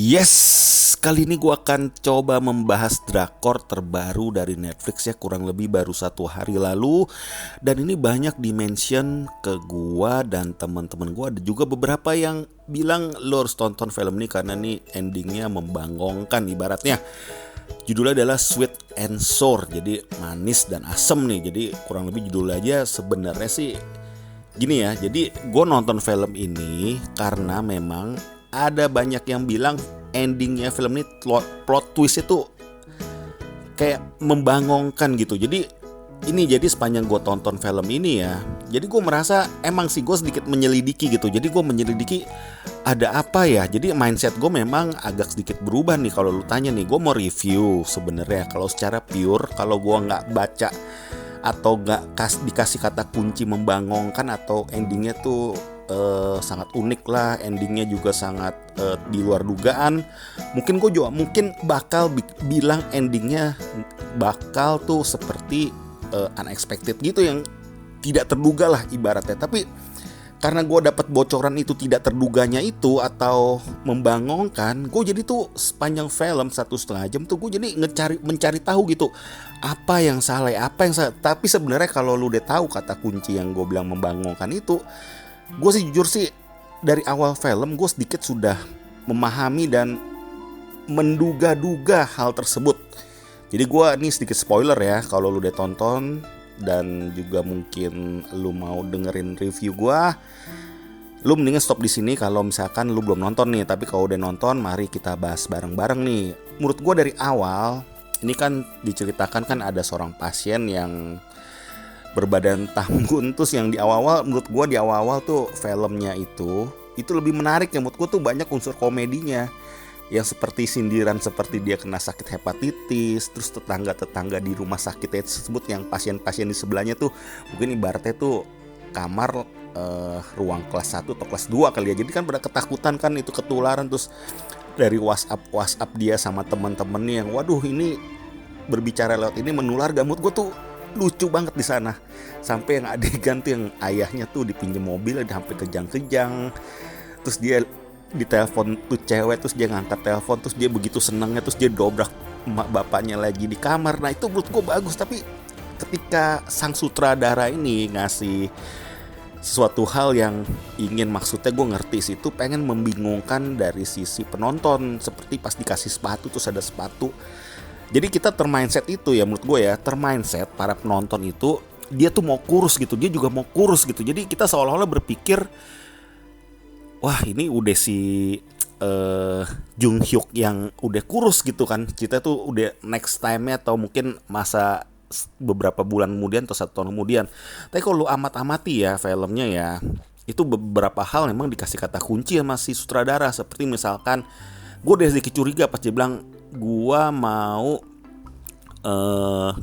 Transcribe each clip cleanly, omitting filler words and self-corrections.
Yes, kali ini gue akan coba membahas drakor terbaru dari Netflix ya, kurang lebih baru 1 hari lalu. Dan ini banyak dimention ke gue dan teman-teman gue. Ada juga beberapa yang bilang lo harus tonton film ini karena nih endingnya membangongkan ibaratnya. Judulnya adalah Sweet and Sour, jadi manis dan asem nih. Jadi kurang lebih judul aja sebenarnya sih gini ya. Jadi gue nonton film ini karena memang ada banyak yang bilang endingnya film ini plot twist itu kayak membangongkan gitu. Jadi sepanjang gue tonton film ini ya, jadi gue merasa emang sih gue sedikit menyelidiki gitu. Jadi gue menyelidiki ada apa ya. Jadi mindset gue memang agak sedikit berubah nih. Kalau lu tanya nih, gue mau review sebenarnya. Kalau secara pure, kalau gue nggak baca atau nggak dikasih kata kunci membangongkan atau endingnya tuh sangat unik lah, endingnya juga sangat di luar dugaan, mungkin gue juga bakal bilang endingnya bakal tuh seperti unexpected gitu, yang tidak terduga lah ibaratnya. Tapi karena gue dapat bocoran itu tidak terduganya itu atau membangongkan, gue jadi tuh sepanjang film 1,5 jam tuh gue jadi mencari tahu gitu, apa yang salah. Tapi sebenarnya kalau lu udah tahu kata kunci yang gue bilang membangongkan itu, gue sih jujur sih dari awal film gue sedikit sudah memahami dan menduga-duga hal tersebut. Jadi gue nih sedikit spoiler ya, kalau lu udah tonton dan juga mungkin lu mau dengerin review gue, lu mendingan stop di sini kalau misalkan lu belum nonton nih. Tapi kalau udah nonton, mari kita bahas bareng-bareng nih. Menurut gue dari awal ini kan diceritakan kan ada seorang pasien yang berbadan tambun. Terus yang di awal-awal, menurut gue di awal-awal tuh filmnya itu lebih menarik ya. Menurut gue tuh banyak unsur komedinya, yang seperti sindiran seperti dia kena sakit hepatitis, terus tetangga-tetangga di rumah sakit tersebut yang pasien-pasien di sebelahnya tuh mungkin ibaratnya tuh kamar ruang kelas 1 atau kelas 2 kali ya. Jadi kan pada ketakutan kan itu ketularan. Terus dari WhatsApp dia sama teman-temannya yang waduh ini berbicara lewat ini menular. Menurut gue tuh lucu banget di sana. Sampai yang adegan tuh yang ayahnya tuh dipinjam mobil sampai kejang-kejang. Terus dia ditelepon tuh cewek, terus dia ngangkat telepon, terus dia begitu senangnya, terus dia dobrak emak bapaknya lagi di kamar. Nah itu menurut gue bagus. Tapi ketika sang sutradara ini ngasih sesuatu hal yang maksudnya gue ngerti sih, itu pengen membingungkan dari sisi penonton. Seperti pas dikasih sepatu terus ada sepatu. Jadi kita termindset itu ya, menurut gue ya, termindset para penonton itu dia tuh mau kurus gitu, dia juga mau kurus gitu. Jadi kita seolah-olah berpikir, wah ini udah si Jung Hyuk yang udah kurus gitu kan. Kita tuh udah next time-nya atau mungkin masa beberapa bulan kemudian atau 1 tahun kemudian. Tapi kalau lu amati ya filmnya ya, itu beberapa hal memang dikasih kata kunci sama si sutradara. Seperti misalkan gue udah sedikit curiga pas dia bilang gua mau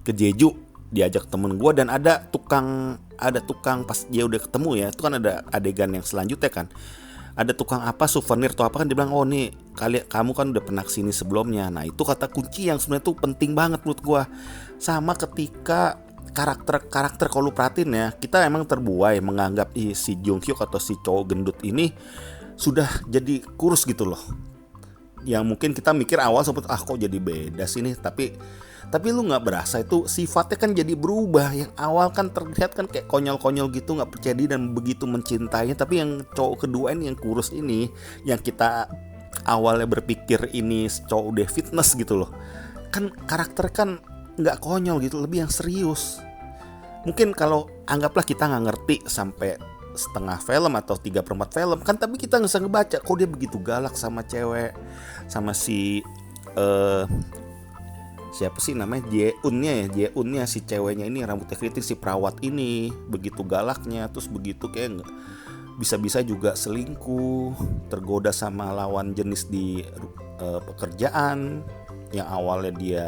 ke Jeju, diajak temen gua, dan ada tukang pas dia udah ketemu ya, itu kan ada adegan yang selanjutnya kan, ada tukang apa souvenir atau apa kan, dia bilang oh nih kamu kan udah pernah kesini sebelumnya. Nah itu kata kunci yang sebenarnya tuh penting banget menurut gua. Sama ketika karakter kalau lu perhatiin ya, kita emang terbuai menganggap si Jung Hyuk atau si cowok gendut ini sudah jadi kurus gitu loh. Yang mungkin kita mikir awal seperti kok jadi beda sih nih, tapi lu nggak berasa itu sifatnya kan jadi berubah. Yang awal kan terlihat kan kayak konyol-konyol gitu, nggak percaya diri dan begitu mencintainya. Tapi yang cowok kedua ini yang kurus ini, yang kita awalnya berpikir ini cowok udah fitness gitu loh, kan karakter kan nggak konyol gitu, lebih yang serius. Mungkin kalau anggaplah kita nggak ngerti sampai setengah film atau 3/4 film kan, tapi kita nggak bisa ngebaca kok dia begitu galak sama cewek, sama si siapa sih namanya, Jeunnya si ceweknya ini rambutnya keriting, si perawat ini begitu galaknya. Terus begitu kayak nggak bisa-bisa juga selingkuh, tergoda sama lawan jenis di pekerjaan. Yang awalnya dia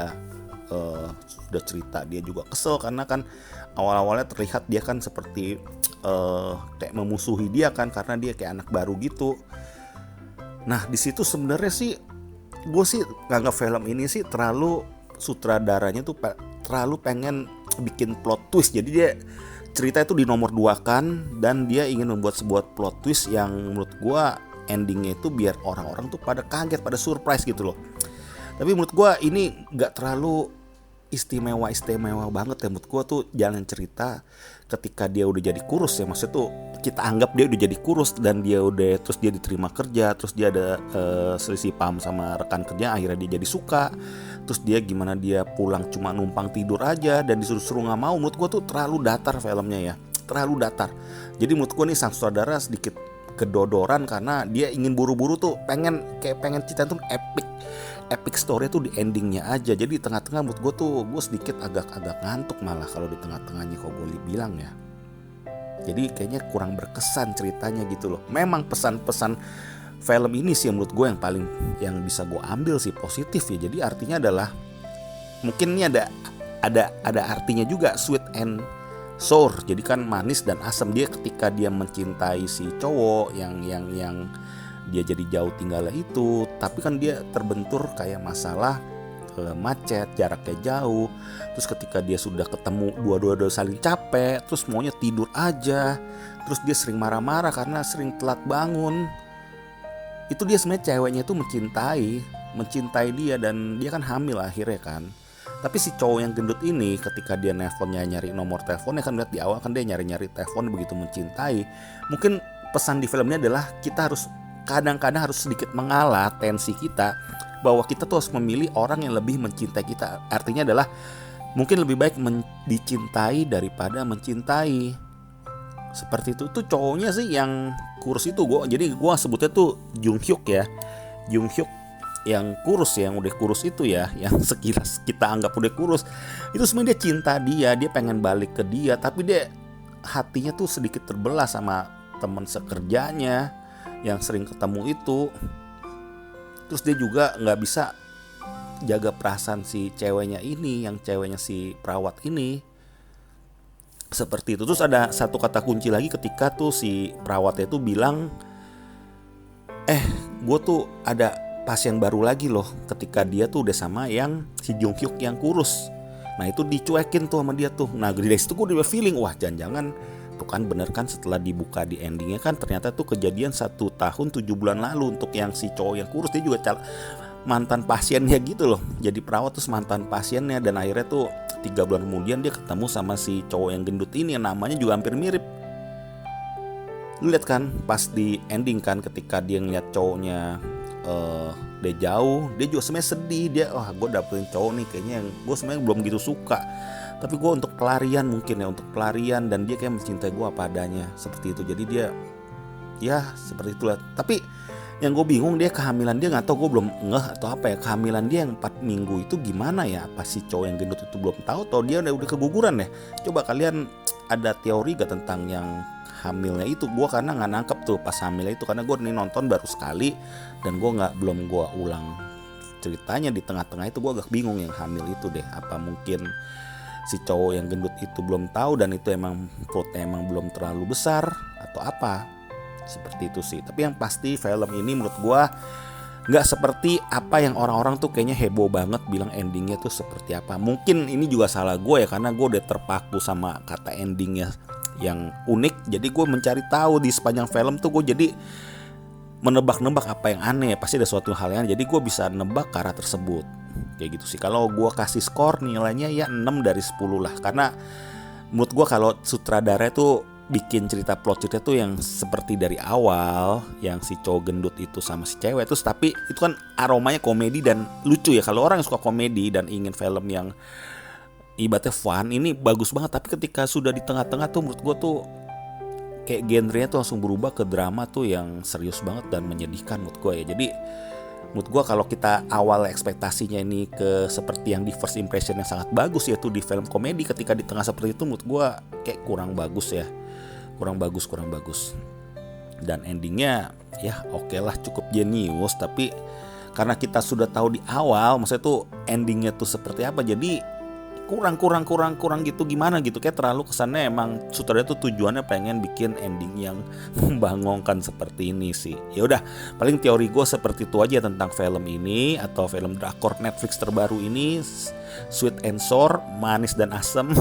sudah cerita dia juga kesel karena kan awal-awalnya terlihat dia kan seperti kayak memusuhi dia kan, karena dia kayak anak baru gitu. Nah di situ sebenarnya sih gue sih nganggap film ini sih terlalu, sutradaranya tuh terlalu pengen bikin plot twist. Jadi dia cerita itu dinomor 2 kan, dan dia ingin membuat sebuah plot twist yang menurut gue endingnya itu biar orang-orang tuh pada kaget, pada surprise gitu loh. Tapi menurut gue ini gak terlalu istimewa banget ya. Menurut gue tuh jalan cerita ketika dia udah jadi kurus ya, maksudnya tuh kita anggap dia udah jadi kurus dan dia udah, terus dia diterima kerja, terus dia ada selisih paham sama rekan kerja, akhirnya dia jadi suka, terus dia gimana dia pulang cuma numpang tidur aja dan disuruh-suruh nggak mau. Menurut gue tuh terlalu datar filmnya ya, terlalu datar. Jadi menurut gue nih sang sutradara sedikit kedodoran karena dia ingin buru-buru tuh pengen cerita tuh epic story tuh di endingnya aja. Jadi di tengah-tengah menurut gue tuh gue sedikit agak ngantuk malah kalau di tengah-tengahnya, kalau boleh bilang ya. Jadi kayaknya kurang berkesan ceritanya gitu loh. Memang pesan-pesan film ini sih menurut gue yang bisa gue ambil sih positif ya. Jadi artinya adalah mungkin ini ada artinya juga, sweet and sour. Jadi kan manis dan asam. Dia ketika dia mencintai si cowok yang dia jadi jauh tinggalnya itu, tapi kan dia terbentur kayak masalah macet, jaraknya jauh. Terus ketika dia sudah ketemu, dua-dua saling capek, terus maunya tidur aja. Terus dia sering marah-marah karena sering telat bangun. Itu dia sebenarnya ceweknya itu mencintai dia, dan dia kan hamil akhirnya kan. Tapi si cowok yang gendut ini ketika dia nelfonnya nyari nomor teleponnya, kan lihat di awal kan dia nyari telepon begitu mencintai. Mungkin pesan di film ini adalah kita harus kadang-kadang harus sedikit mengalah tensi kita, bahwa kita tuh harus memilih orang yang lebih mencintai kita. Artinya adalah mungkin lebih baik dicintai daripada mencintai. Seperti itu. Tuh cowoknya sih yang kurus itu, jadi gue sebutnya tuh Jung Hyuk ya. Jung Hyuk yang kurus ya, yang udah kurus itu ya, yang sekilas kita anggap udah kurus. Itu sebenarnya dia cinta dia pengen balik ke dia, tapi dia hatinya tuh sedikit terbelah sama teman sekerjanya yang sering ketemu itu. Terus dia juga gak bisa jaga perasaan si ceweknya ini, yang ceweknya si perawat ini. Seperti itu. Terus ada satu kata kunci lagi ketika tuh si perawatnya tuh bilang, gue tuh ada pasien baru lagi loh, ketika dia tuh udah sama yang si Jung Hyuk yang kurus. Nah itu dicuekin tuh sama dia tuh. Nah dari situ gue udah feeling, wah jangan-jangan tuh kan bener kan, setelah dibuka di endingnya kan ternyata tuh kejadian 1 tahun 7 bulan lalu untuk yang si cowok yang kurus. Dia juga mantan pasiennya gitu loh, jadi perawat terus mantan pasiennya. Dan akhirnya tuh 3 bulan kemudian dia ketemu sama si cowok yang gendut ini yang namanya juga hampir mirip. Lu lihat kan pas di ending kan, ketika dia ngeliat cowoknya dia jauh, dia juga sebenarnya sedih. Dia gue dapetin cowok nih kayaknya yang gue sebenarnya belum gitu suka, tapi gue untuk pelarian mungkin ya, untuk pelarian, dan dia kayak mencintai gue apa adanya, seperti itu. Jadi dia ya seperti itulah. Tapi yang gue bingung, dia kehamilan dia nggak tahu, gue belum ngeh atau apa ya, kehamilan dia yang 4 minggu itu gimana ya, apa si cowok yang gendut itu belum tahu atau dia udah keguguran ya. Coba kalian ada teori gak tentang yang hamilnya itu? Gue karena nggak nangkep tuh pas hamilnya itu, karena gue nih nonton baru sekali dan gue belum ulang ceritanya. Di tengah-tengah itu gue agak bingung yang hamil itu deh. Apa mungkin si cowok yang gendut itu belum tahu dan itu emang perutnya emang belum terlalu besar atau apa, seperti itu sih. Tapi yang pasti film ini menurut gue nggak seperti apa yang orang-orang tuh kayaknya heboh banget bilang endingnya tuh seperti apa. Mungkin ini juga salah gue ya, karena gue udah terpaku sama kata endingnya yang unik. Jadi gue mencari tahu di sepanjang film tuh, gue jadi menebak-nebak apa yang aneh. Pasti ada suatu hal yang jadi gue bisa nebak ke arah tersebut. Kayak gitu sih. Kalau gue kasih skor nilainya ya 6 dari 10 lah. Karena menurut gue kalau sutradara tuh bikin plot cerita tuh yang seperti dari awal, yang si cowok gendut itu sama si cewek terus, tapi itu kan aromanya komedi dan lucu ya. Kalau orang yang suka komedi dan ingin film yang ibaratnya fun, ini bagus banget. Tapi ketika sudah di tengah-tengah tuh menurut gue tuh kayak genrenya tuh langsung berubah ke drama tuh yang serius banget dan menyedihkan menurut gue ya. Jadi menurut gue kalau kita awal ekspektasinya ini ke seperti yang di first impression yang sangat bagus, yaitu di film komedi, ketika di tengah seperti itu menurut gue kayak kurang bagus ya. Kurang bagus. Dan endingnya ya oke lah, cukup jenius. Tapi karena kita sudah tahu di awal maksudnya tuh endingnya tuh seperti apa, jadi kurang gitu, gimana gitu, kayak terlalu kesannya emang sutradara tuh tujuannya pengen bikin ending yang membangunkan seperti ini sih. Ya udah, paling teori gue seperti itu aja tentang film ini, atau film drakor Netflix terbaru ini, Sweet and Sour, manis dan asam.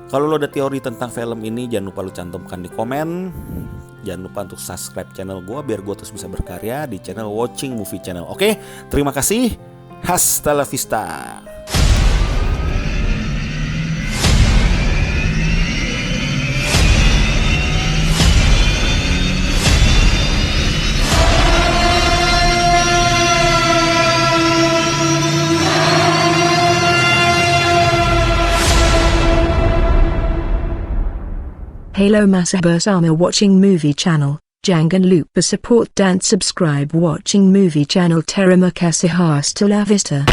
Kalau lo ada teori tentang film ini, jangan lupa lo cantumkan di komen. Jangan lupa untuk subscribe channel gue biar gue terus bisa berkarya di channel Watching Movie Channel. Oke, terima kasih. Hasta la vista. Halo masa bersama Watching Movie Channel. Jangan lupa support dan subscribe Watching Movie Channel. Terima kasih, hasta la vista.